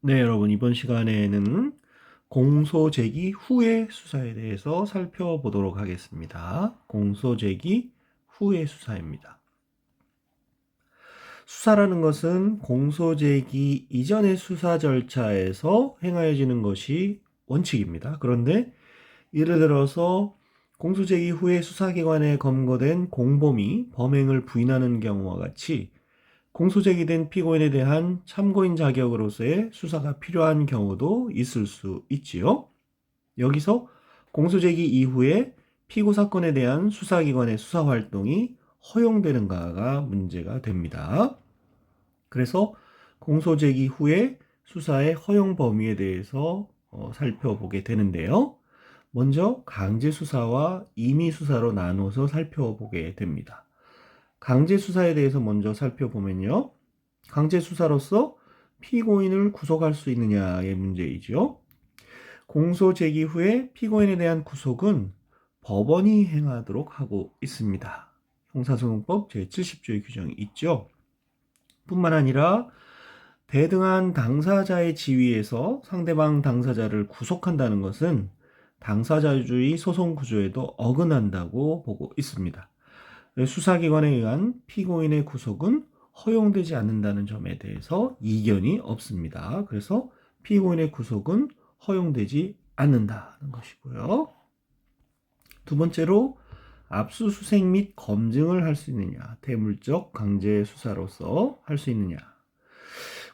네, 여러분, 이번 시간에는 공소제기 후의 수사에 대해서 살펴보도록 하겠습니다. 공소제기 후의 수사입니다. 수사라는 것은 공소제기 이전의 수사 절차에서 행하여지는 것이 원칙입니다. 그런데 예를 들어서 공소제기 후에 수사기관에 검거된 공범이 범행을 부인하는 경우와 같이 공소제기된 피고인에 대한 참고인 자격으로서의 수사가 필요한 경우도 있을 수 있지요. 여기서 공소제기 이후에 피고 사건에 대한 수사기관의 수사활동이 허용되는가가 문제가 됩니다. 그래서 공소제기 후에 수사의 허용 범위에 대해서 살펴보게 되는데요. 먼저 강제수사와 임의수사로 나눠서 살펴보게 됩니다. 강제수사에 대해서 먼저 살펴보면요. 강제수사로서 피고인을 구속할 수 있느냐의 문제이죠. 공소 제기 후에 피고인에 대한 구속은 법원이 행하도록 하고 있습니다. 형사소송법 제70조의 규정이 있죠. 뿐만 아니라 대등한 당사자의 지위에서 상대방 당사자를 구속한다는 것은 당사자주의 소송 구조에도 어긋난다고 보고 있습니다. 수사기관에 의한 피고인의 구속은 허용되지 않는다는 점에 대해서 이견이 없습니다. 그래서 피고인의 구속은 허용되지 않는다는 것이고요. 두 번째로 압수수색 및 검증을 할 수 있느냐, 대물적 강제 수사로서 할 수 있느냐.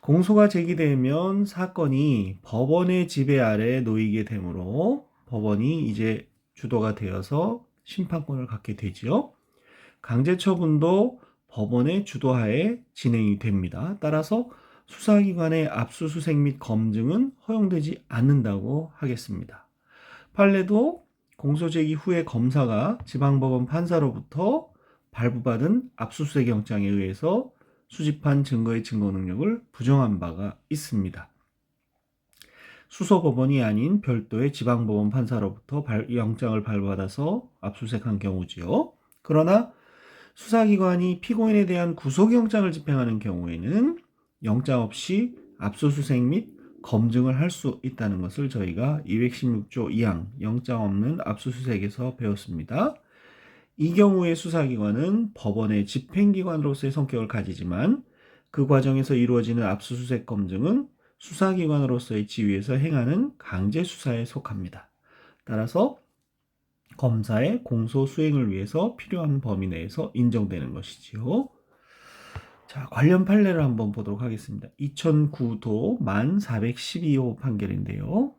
공소가 제기되면 사건이 법원의 지배 아래 놓이게 되므로 법원이 이제 주도가 되어서 심판권을 갖게 되지요. 강제처분도 법원의 주도하에 진행이 됩니다. 따라서 수사기관의 압수수색 및 검증은 허용되지 않는다고 하겠습니다. 판례도 공소제기 후에 검사가 지방법원 판사로부터 발부받은 압수수색 영장에 의해서 수집한 증거의 증거 능력을 부정한 바가 있습니다. 수소법원이 아닌 별도의 지방법원 판사로부터 영장을 발부받아서 압수수색한 경우지요. 그러나 수사기관이 피고인에 대한 구속영장을 집행하는 경우에는 영장 없이 압수수색 및 검증을 할 수 있다는 것을 저희가 216조 2항 영장 없는 압수수색에서 배웠습니다. 이 경우의 수사기관은 법원의 집행기관으로서의 성격을 가지지만 그 과정에서 이루어지는 압수수색 검증은 수사기관으로서의 지위에서 행하는 강제수사에 속합니다. 따라서 검사의 공소 수행을 위해서 필요한 범위 내에서 인정되는 것이지요. 자, 관련 판례를 한번 보도록 하겠습니다. 2009도 만 412호 판결인데요.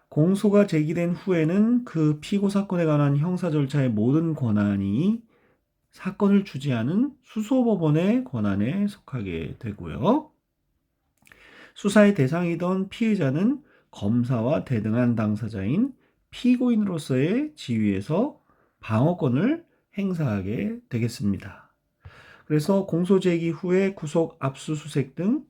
공소가 제기된 후에는 그 피고 사건에 관한 형사 절차의 모든 권한이 사건을 주재하는 수소법원의 권한에 속하게 되고요. 수사의 대상이던 피의자는 검사와 대등한 당사자인 피고인으로서의 지위에서 방어권을 행사하게 되겠습니다. 그래서 공소 제기 후에 구속 압수수색 등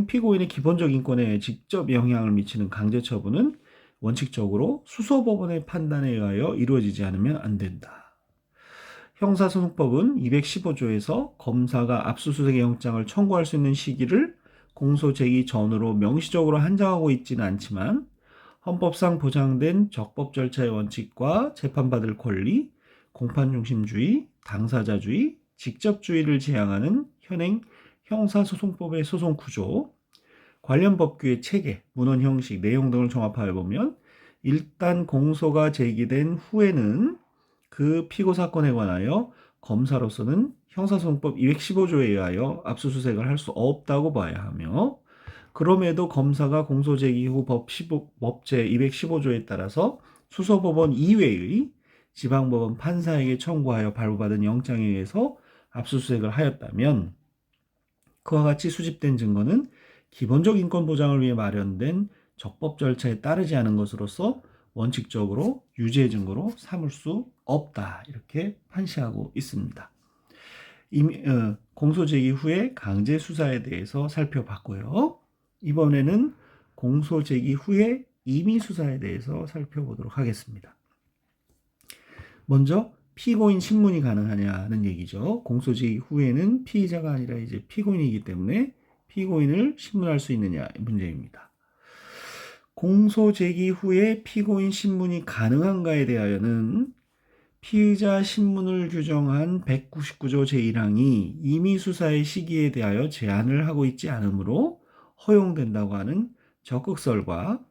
피고인의 기본적 인권에 직접 영향을 미치는 강제 처분은 원칙적으로 수소법원의 판단에 의하여 이루어지지 않으면 안 된다. 형사소송법은 215조에서 검사가 압수수색 영장을 청구할 수 있는 시기를 공소 제기 전으로 명시적으로 한정하고 있지는 않지만 헌법상 보장된 적법 절차의 원칙과 재판받을 권리, 공판중심주의, 당사자주의, 직접주의를 지향하는 현행 형사소송법의 소송 구조, 관련 법규의 체계, 문헌 형식, 내용 등을 종합하여 보면 일단 공소가 제기된 후에는 그 피고 사건에 관하여 검사로서는 형사소송법 215조에 의하여 압수수색을 할 수 없다고 봐야 하며, 그럼에도 검사가 공소제기 후 법제 215조에 따라서 수소법원 이외의 지방법원 판사에게 청구하여 발부받은 영장에 의해서 압수수색을 하였다면 그와 같이 수집된 증거는 기본적 인권 보장을 위해 마련된 적법 절차에 따르지 않은 것으로서 원칙적으로 유죄 증거로 삼을 수 없다, 이렇게 판시하고 있습니다. 공소제기 후에 강제 수사에 대해서 살펴봤고요. 이번에는 공소제기 후에 임의 수사에 대해서 살펴보도록 하겠습니다. 먼저 피고인 신문이 가능하냐는 얘기죠. 공소제기 후에는 피의자가 아니라 이제 피고인이기 때문에 피고인을 신문할 수 있느냐 문제입니다. 공소 제기 후에 피고인 신문이 가능한가에 대하여는 피의자 신문을 규정한 199조 제1항이 임의 수사의 시기에 대하여 제한을 하고 있지 않으므로 허용된다고 하는 적극설과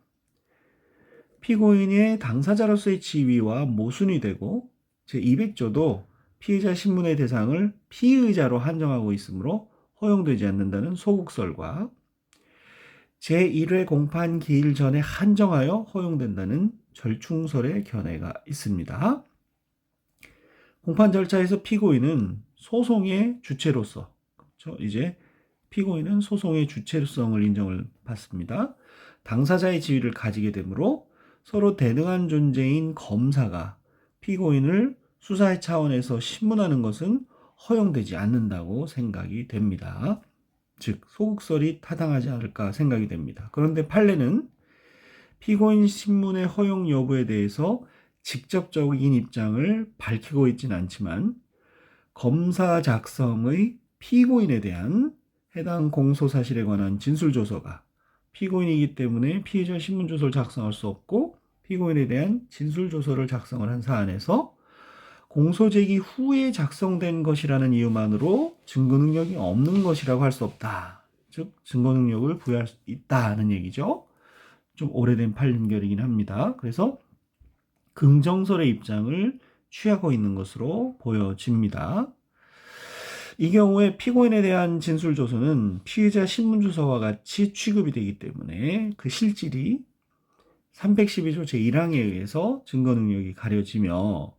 피고인의 당사자로서의 지위와 모순이 되고 제200조도 피의자 신문의 대상을 피의자로 한정하고 있으므로 허용되지 않는다는 소극설과 제1회 공판 기일 전에 한정하여 허용된다는 절충설의 견해가 있습니다. 공판 절차에서 피고인은 소송의 주체로서, 그렇죠? 이제 피고인은 소송의 주체성을 인정을 받습니다. 당사자의 지위를 가지게 되므로 서로 대등한 존재인 검사가 피고인을 수사의 차원에서 신문하는 것은 허용되지 않는다고 생각이 됩니다. 즉 소극설이 타당하지 않을까 생각이 됩니다. 그런데 판례는 피고인 신문의 허용 여부에 대해서 직접적인 입장을 밝히고 있지는 않지만 검사 작성의 피고인에 대한 해당 공소사실에 관한 진술조서가 피고인이기 때문에 피의자 신문조서를 작성할 수 없고 피고인에 대한 진술조서를 작성을 한 사안에서 공소제기 후에 작성된 것이라는 이유만으로 증거능력이 없는 것이라고 할 수 없다. 즉 증거능력을 부여할 수 있다는 얘기죠. 좀 오래된 판결이긴 합니다. 그래서 긍정설의 입장을 취하고 있는 것으로 보여집니다. 이 경우에 피고인에 대한 진술조서는 피의자 신문조서와 같이 취급이 되기 때문에 그 실질이 312조 제1항에 의해서 증거능력이 가려지며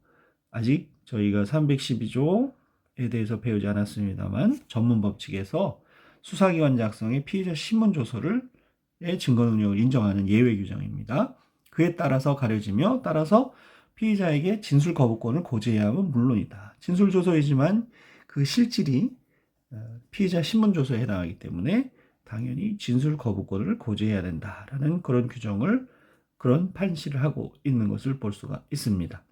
아직 저희가 312조에 대해서 배우지 않았습니다만 전문법칙에서 수사기관 작성의 피의자 신문조서를 증거능력을 인정하는 예외 규정입니다. 그에 따라서 가려지며 따라서 피의자에게 진술 거부권을 고지해야 함은 물론이다. 진술조서이지만 그 실질이 피의자 신문조서에 해당하기 때문에 당연히 진술 거부권을 고지해야 된다라는 그런 규정을 그런 판시를 하고 있는 것을 볼 수가 있습니다.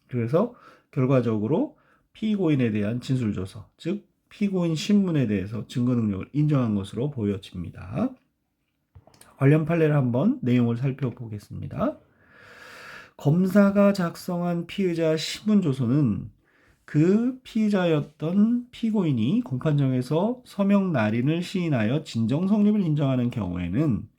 그래서 결과적으로 피고인에 대한 진술조서, 즉 피고인 신문에 대해서 증거능력을 인정한 것으로 보여집니다. 관련 판례를 한번 내용을 살펴보겠습니다. 검사가 작성한 피의자 신문조서는 그 피의자였던 피고인이 공판정에서 서명 날인을 시인하여 진정 성립을 인정하는 경우에는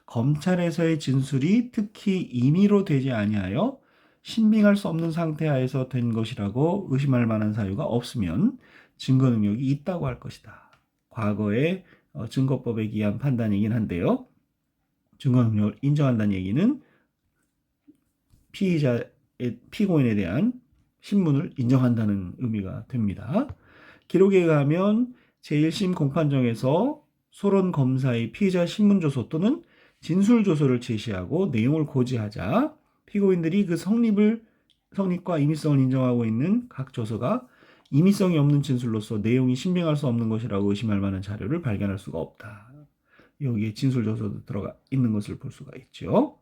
검찰에서의 진술이 특히 임의로 되지 아니하여 신빙할 수 없는 상태하에서 된 것이라고 의심할 만한 사유가 없으면 증거 능력이 있다고 할 것이다. 과거의 증거법에 의한 판단이긴 한데요. 증거 능력을 인정한다는 얘기는 피고인에 대한 신문을 인정한다는 의미가 됩니다. 기록에 의하면 제1심 공판정에서 소론 검사의 피의자 신문조서 또는 진술조서를 제시하고 내용을 고지하자 피고인들이 그 성립과 임의성을 인정하고 있는 각 조서가 임의성이 없는 진술로서 내용이 신빙할 수 없는 것이라고 의심할 만한 자료를 발견할 수가 없다. 여기에 진술조서도 들어가 있는 것을 볼 수가 있죠.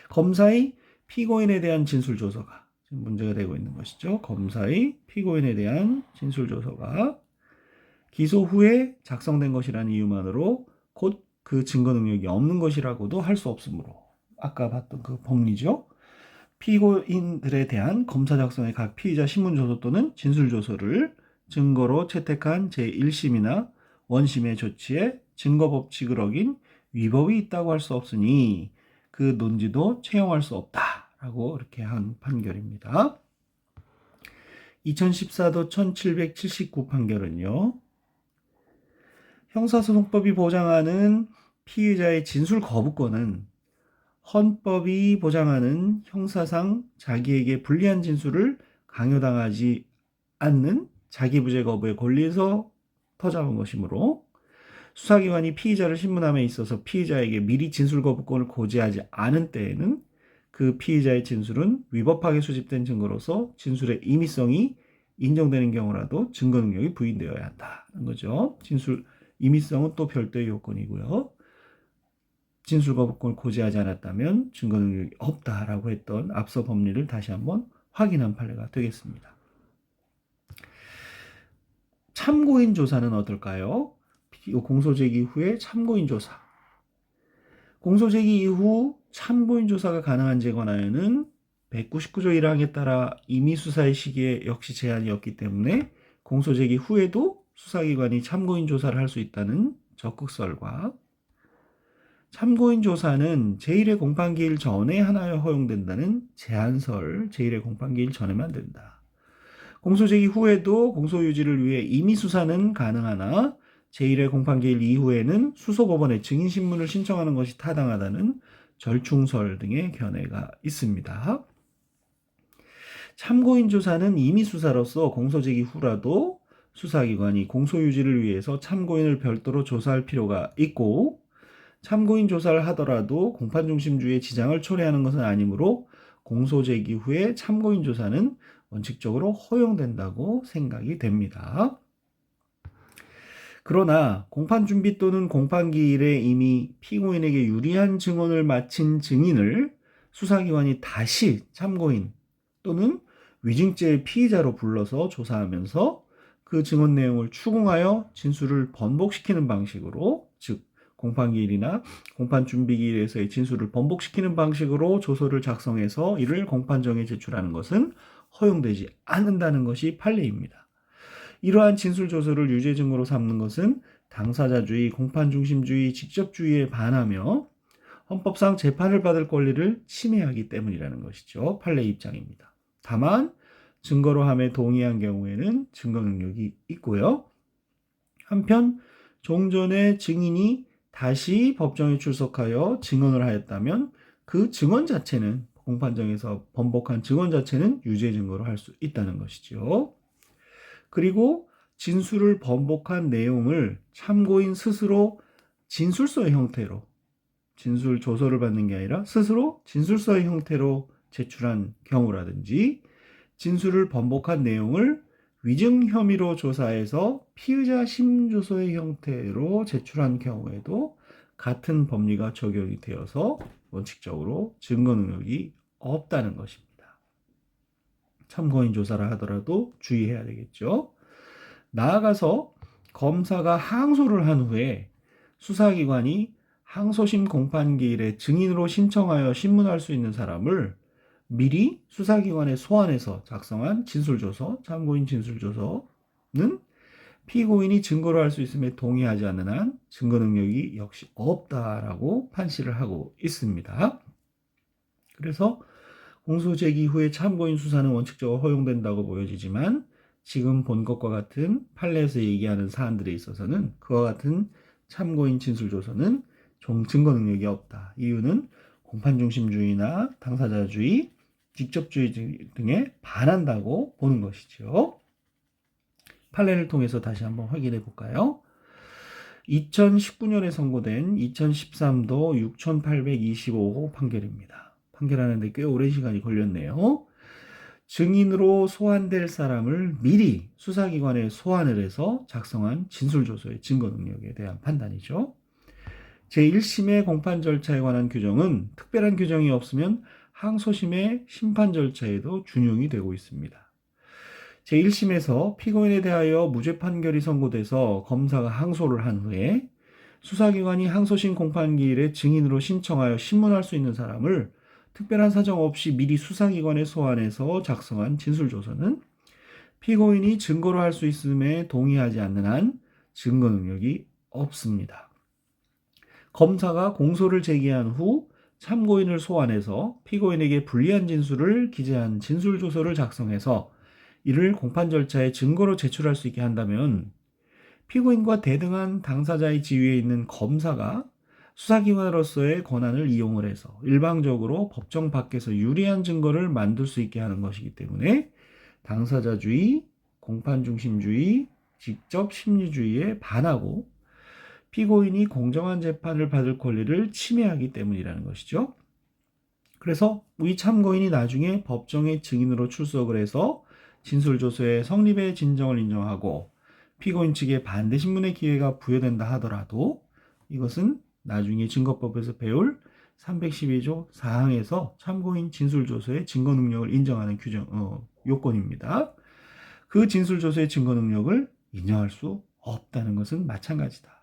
검사의 피고인에 대한 진술조서가 지금 문제가 되고 있는 것이죠. 검사의 피고인에 대한 진술조서가 기소 후에 작성된 것이라는 이유만으로 곧 그 증거 능력이 없는 것이라고도 할 수 없으므로 아까 봤던 그 법리죠. 피고인들에 대한 검사 작성의 각 피의자 신문조서 또는 진술조서를 증거로 채택한 제1심이나 원심의 조치에 증거법칙을 어긴 위법이 있다고 할 수 없으니 그 논지도 채용할 수 없다라고 이렇게 한 판결입니다. 2014도 1779 판결은요. 형사소송법이 보장하는 피의자의 진술 거부권은 헌법이 보장하는 형사상 자기에게 불리한 진술을 강요당하지 않는 자기부재 거부의 권리에서 터잡은 것이므로 수사기관이 피의자를 신문함에 있어서 피의자에게 미리 진술 거부권을 고지하지 않은 때에는 그 피의자의 진술은 위법하게 수집된 증거로서 진술의 임의성이 인정되는 경우라도 증거 능력이 부인되어야 한다는 거죠. 진술 임의성은 또 별도의 요건이고요. 진술 거부권을 고지하지 않았다면 증거 능력이 없다라고 했던 앞서 법리를 다시 한번 확인한 판례가 되겠습니다. 참고인 조사는 어떨까요? 공소 제기 후에 참고인 조사. 공소 제기 이후 참고인 조사가 가능한지에 관하여는 199조 1항에 따라 임의 수사의 시기에 역시 제한이 없기 때문에 공소 제기 후에도 수사기관이 참고인 조사를 할 수 있다는 적극설과 참고인 조사는 제1회 공판기일 전에 하나여 허용된다는 제한설, 제1회 공판기일 전에만 된다. 공소 제기 후에도 공소 유지를 위해 임의 수사는 가능하나 제1회 공판기일 이후에는 수소법원에 증인신문을 신청하는 것이 타당하다는 절충설 등의 견해가 있습니다. 참고인 조사는 임의 수사로서 공소 제기 후라도 수사기관이 공소 유지를 위해서 참고인을 별도로 조사할 필요가 있고 참고인 조사를 하더라도 공판중심주의에 지장을 초래하는 것은 아니므로 공소 제기 후에 참고인 조사는 원칙적으로 허용된다고 생각이 됩니다. 그러나 공판준비 또는 공판기일에 이미 피고인에게 유리한 증언을 마친 증인을 수사기관이 다시 참고인 또는 위증죄의 피의자로 불러서 조사하면서 그 증언 내용을 추궁하여 진술을 번복시키는 방식으로, 즉 공판기일이나 공판준비기일에서의 진술을 번복시키는 방식으로 조서를 작성해서 이를 공판정에 제출하는 것은 허용되지 않는다는 것이 판례입니다. 이러한 진술 조서를 유죄 증거로 삼는 것은 당사자주의, 공판중심주의, 직접주의에 반하며 헌법상 재판을 받을 권리를 침해하기 때문이라는 것이죠. 판례의 입장입니다. 다만 증거로 함에 동의한 경우에는 증거 능력이 있고요. 한편 종전에 증인이 다시 법정에 출석하여 증언을 하였다면 그 증언 자체는 공판정에서 번복한 증언 자체는 유죄 증거로 할 수 있다는 것이죠. 그리고 진술을 번복한 내용을 참고인 스스로 진술서의 형태로, 진술 조서를 받는 게 아니라 스스로 진술서의 형태로 제출한 경우라든지 진술을 번복한 내용을 위증 혐의로 조사해서 피의자 심조서의 형태로 제출한 경우에도 같은 법리가 적용이 되어서 원칙적으로 증거 능력이 없다는 것입니다. 참고인 조사를 하더라도 주의해야 되겠죠. 나아가서 검사가 항소를 한 후에 수사기관이 항소심 공판기일에 증인으로 신청하여 신문할 수 있는 사람을 미리 수사기관에 소환해서 작성한 진술조서, 참고인 진술조서는 피고인이 증거로 할 수 있음에 동의하지 않는 한 증거 능력이 역시 없다라고 판시를 하고 있습니다. 그래서 공소 제기 후에 참고인 수사는 원칙적으로 허용된다고 보여지지만 지금 본 것과 같은 판례에서 얘기하는 사안들에 있어서는 그와 같은 참고인 진술조서는 증거 능력이 없다. 이유는 공판중심주의나 당사자주의, 직접주의 등에 반한다고 보는 것이죠. 판례를 통해서 다시 한번 확인해 볼까요? 2019년에 선고된 2013도 6825호 판결입니다. 판결하는데 꽤 오랜 시간이 걸렸네요. 증인으로 소환될 사람을 미리 수사기관에 소환을 해서 작성한 진술조서의 증거 능력에 대한 판단이죠. 제1심의 공판 절차에 관한 규정은 특별한 규정이 없으면 항소심의 심판 절차에도 준용이 되고 있습니다. 제1심에서 피고인에 대하여 무죄 판결이 선고돼서 검사가 항소를 한 후에 수사기관이 항소심 공판기일에 증인으로 신청하여 신문할 수 있는 사람을 특별한 사정 없이 미리 수사기관에 소환해서 작성한 진술조서는 피고인이 증거로 할 수 있음에 동의하지 않는 한 증거 능력이 없습니다. 검사가 공소를 제기한 후 참고인을 소환해서 피고인에게 불리한 진술을 기재한 진술조서를 작성해서 이를 공판 절차에 증거로 제출할 수 있게 한다면 피고인과 대등한 당사자의 지위에 있는 검사가 수사기관으로서의 권한을 이용을 해서 일방적으로 법정 밖에서 유리한 증거를 만들 수 있게 하는 것이기 때문에 당사자주의, 공판중심주의, 직접 심리주의에 반하고 피고인이 공정한 재판을 받을 권리를 침해하기 때문이라는 것이죠. 그래서 이 참고인이 나중에 법정의 증인으로 출석을 해서 진술조서의 성립의 진정을 인정하고 피고인 측에 반대 신문의 기회가 부여된다 하더라도 이것은 나중에 증거법에서 배울 312조 4항에서 참고인 진술조서의 증거 능력을 인정하는 요건입니다. 그 진술조서의 증거 능력을 인정할 수 없다는 것은 마찬가지다.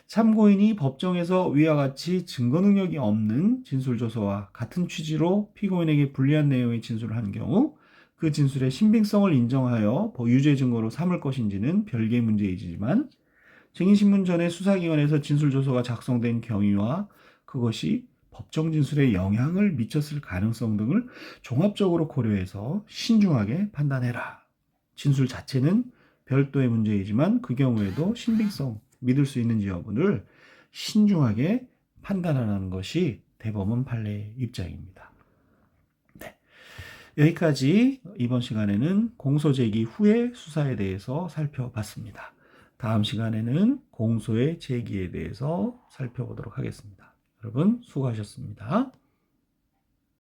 참고인이 법정에서 위와 같이 증거 능력이 없는 진술조서와 같은 취지로 피고인에게 불리한 내용의 진술을 한 경우 그 진술의 신빙성을 인정하여 유죄 증거로 삼을 것인지는 별개의 문제이지만 증인신문 전에 수사기관에서 진술조서가 작성된 경위와 그것이 법정 진술에 영향을 미쳤을 가능성 등을 종합적으로 고려해서 신중하게 판단해라. 진술 자체는 별도의 문제이지만 그 경우에도 신빙성, 믿을 수 있는지 여부를 신중하게 판단하라는 것이 대법원 판례의 입장입니다. 네. 여기까지 이번 시간에는 공소 제기 후의 수사에 대해서 살펴봤습니다. 다음 시간에는 공소의 제기에 대해서 살펴보도록 하겠습니다. 여러분 수고하셨습니다.